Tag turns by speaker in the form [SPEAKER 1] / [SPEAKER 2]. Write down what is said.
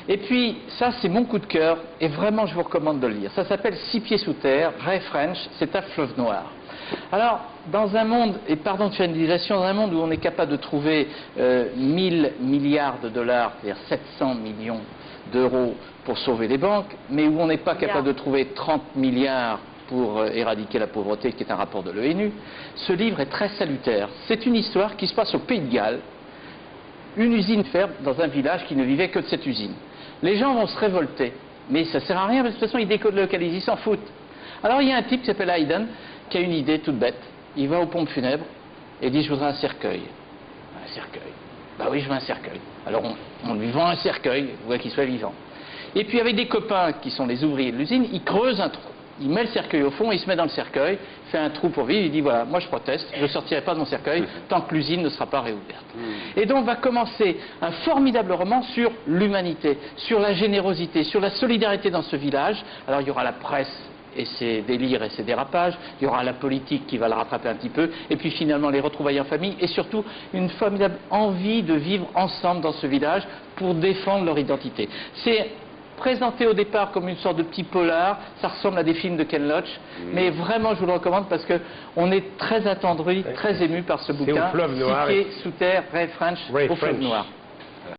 [SPEAKER 1] Et puis, ça, c'est mon coup de cœur, et vraiment, je vous recommande de le lire. Ça s'appelle 6 pieds sous terre, Ray French, c'est un fleuve noir. Alors, dans un monde, et pardon de faire une digression, dans un monde où on est capable de trouver 1000 milliards de dollars, c'est-à-dire 700 millions d'euros pour sauver les banques, mais où on n'est pas capable de trouver 30 milliards pour éradiquer la pauvreté, qui est un rapport de l'ONU, ce livre est très salutaire. C'est une histoire qui se passe au Pays de Galles, une usine ferme dans un village qui ne vivait que de cette usine. Les gens vont se révolter, mais ça ne sert à rien, parce que de toute façon, ils délocalisent, ils s'en foutent. Alors il y a un type qui s'appelle Hayden, qui a une idée toute bête. Il va aux pompes funèbres et dit: je voudrais un cercueil. Un cercueil. Bah oui, je veux un cercueil. Alors on lui vend un cercueil, vous voyez qu'il soit vivant. Et puis avec des copains qui sont les ouvriers de l'usine, il creuse un trou. Il met le cercueil au fond, il se met dans le cercueil, fait un trou pour vivre, il dit: voilà, moi je proteste, je ne sortirai pas de mon cercueil tant que l'usine ne sera pas réouverte. Et donc va commencer un formidable roman sur l'humanité, sur la générosité, sur la solidarité dans ce village. Alors il y aura la presse et ses délires et ses dérapages, il y aura la politique qui va le rattraper un petit peu, et puis finalement les retrouvailles en famille, et surtout une formidable envie de vivre ensemble dans ce village pour défendre leur identité. C'est présenté au départ comme une sorte de petit polar, ça ressemble à des films de Ken Loach, mais vraiment je vous le recommande parce qu'on est très attendri, très ému par ce bouquin, 6 pieds sous terre, Ray French, au fleuve noir.